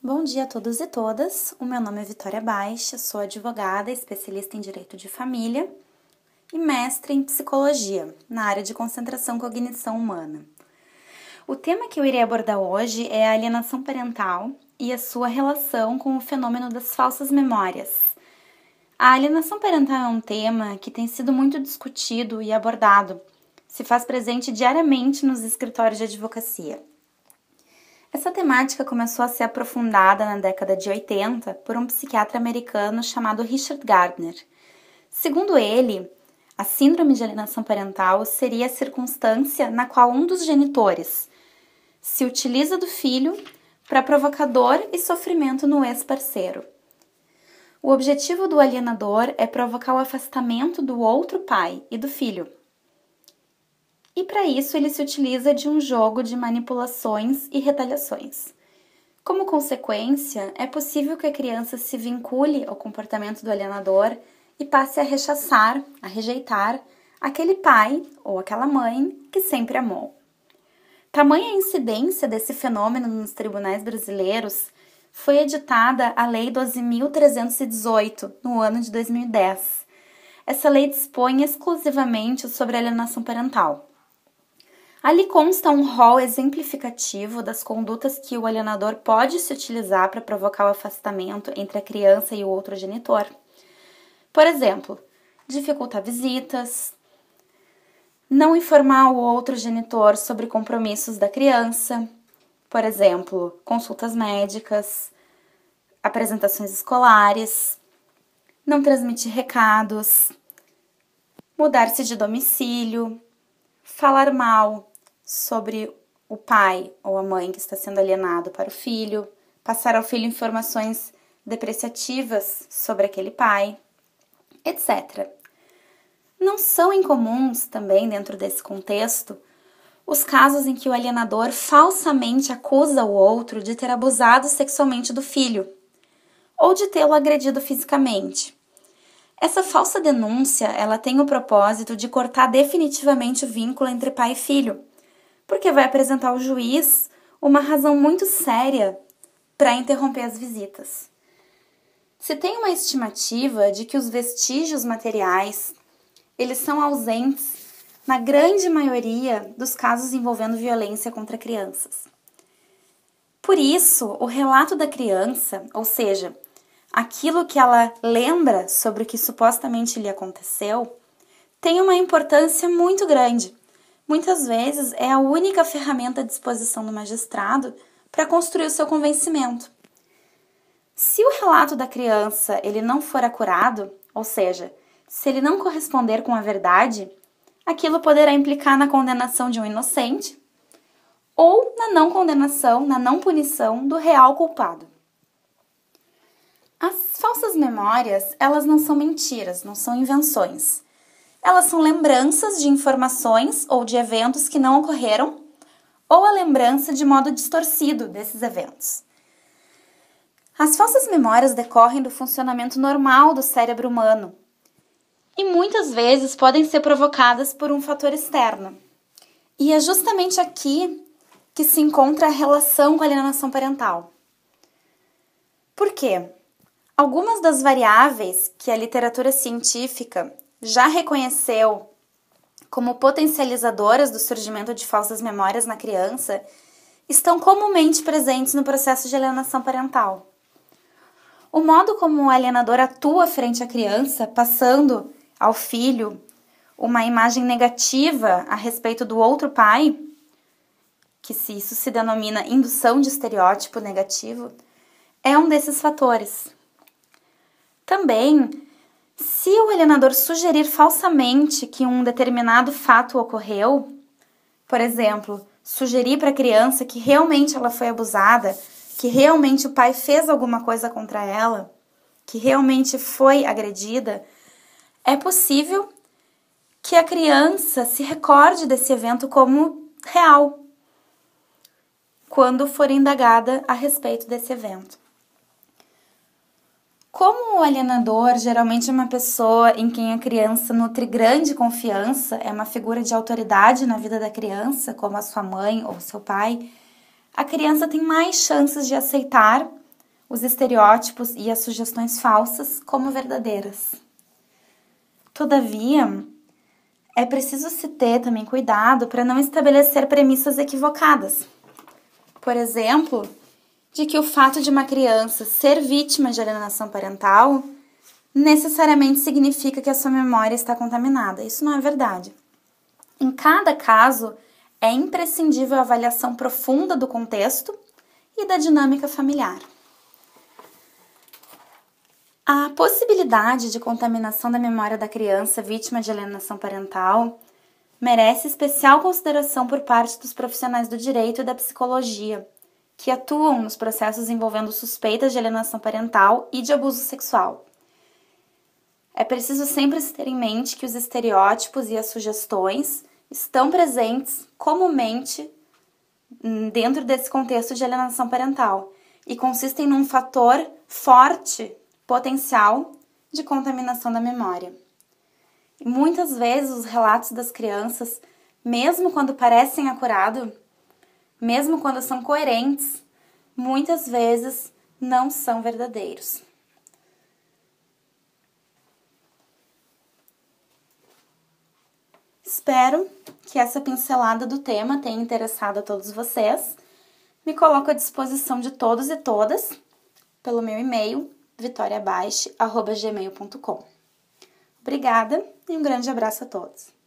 Bom dia a todos e todas. O meu nome é Vitória Baixa, sou advogada, especialista em direito de família e mestre em psicologia, na área de concentração e cognição humana. O tema que eu irei abordar hoje é a alienação parental e a sua relação com o fenômeno das falsas memórias. A alienação parental é um tema que tem sido muito discutido e abordado, se faz presente diariamente nos escritórios de advocacia. Essa temática começou a ser aprofundada na década de 80 por um psiquiatra americano chamado Richard Gardner. Segundo ele, a síndrome de alienação parental seria a circunstância na qual um dos genitores se utiliza do filho para provocar dor e sofrimento no ex-parceiro. O objetivo do alienador é provocar o afastamento do outro pai e do filho. E para isso ele se utiliza de um jogo de manipulações e retaliações. Como consequência, é possível que a criança se vincule ao comportamento do alienador e passe a rechaçar, a rejeitar aquele pai ou aquela mãe que sempre amou. Tamanha a incidência desse fenômeno nos tribunais brasileiros, foi editada a Lei 12.318, no ano de 2010. Essa lei dispõe exclusivamente sobre alienação parental. Ali consta um rol exemplificativo das condutas que o alienador pode se utilizar para provocar o afastamento entre a criança e o outro genitor. Por exemplo, dificultar visitas, não informar o outro genitor sobre compromissos da criança, por exemplo, consultas médicas, apresentações escolares, não transmitir recados, mudar-se de domicílio, falar mal sobre o pai ou a mãe que está sendo alienado para o filho, passar ao filho informações depreciativas sobre aquele pai, etc. Não são incomuns também, dentro desse contexto, os casos em que o alienador falsamente acusa o outro de ter abusado sexualmente do filho ou de tê-lo agredido fisicamente. Essa falsa denúncia, ela tem o propósito de cortar definitivamente o vínculo entre pai e filho, porque vai apresentar ao juiz uma razão muito séria para interromper as visitas. Se tem uma estimativa de que os vestígios materiais, eles são ausentes na grande maioria dos casos envolvendo violência contra crianças. Por isso, o relato da criança, ou seja, aquilo que ela lembra sobre o que supostamente lhe aconteceu, tem uma importância muito grande. Muitas vezes é a única ferramenta à disposição do magistrado para construir o seu convencimento. Se o relato da criança ele não for acurado, ou seja, se ele não corresponder com a verdade, aquilo poderá implicar na condenação de um inocente ou na não condenação, na não punição do real culpado. As falsas memórias, elas não são mentiras, não são invenções. Elas são lembranças de informações ou de eventos que não ocorreram, ou a lembrança de modo distorcido desses eventos. As falsas memórias decorrem do funcionamento normal do cérebro humano e muitas vezes podem ser provocadas por um fator externo. E é justamente aqui que se encontra a relação com a alienação parental. Por quê? Algumas das variáveis que a literatura científica já reconheceu como potencializadoras do surgimento de falsas memórias na criança estão comumente presentes no processo de alienação parental. O modo como o alienador atua frente à criança, passando ao filho uma imagem negativa a respeito do outro pai, que isso se denomina indução de estereótipo negativo, é um desses fatores. Também, se o alienador sugerir falsamente que um determinado fato ocorreu, por exemplo, sugerir para a criança que realmente ela foi abusada, que realmente o pai fez alguma coisa contra ela, que realmente foi agredida, é possível que a criança se recorde desse evento como real, quando for indagada a respeito desse evento. Como o alienador geralmente é uma pessoa em quem a criança nutre grande confiança, é uma figura de autoridade na vida da criança, como a sua mãe ou seu pai, a criança tem mais chances de aceitar os estereótipos e as sugestões falsas como verdadeiras. Todavia, é preciso se ter também cuidado para não estabelecer premissas equivocadas. Por exemplo, de que o fato de uma criança ser vítima de alienação parental necessariamente significa que a sua memória está contaminada. Isso não é verdade. Em cada caso, é imprescindível a avaliação profunda do contexto e da dinâmica familiar. A possibilidade de contaminação da memória da criança vítima de alienação parental merece especial consideração por parte dos profissionais do direito e da psicologia, que atuam nos processos envolvendo suspeitas de alienação parental e de abuso sexual. É preciso sempre se ter em mente que os estereótipos e as sugestões estão presentes comumente dentro desse contexto de alienação parental e consistem num fator forte potencial de contaminação da memória. E muitas vezes os relatos das crianças, mesmo quando parecem acurados, mesmo quando são coerentes, muitas vezes não são verdadeiros. Espero que essa pincelada do tema tenha interessado a todos vocês. Me coloco à disposição de todos e todas pelo meu e-mail vitoriabaixe@gmail.com. Obrigada e um grande abraço a todos.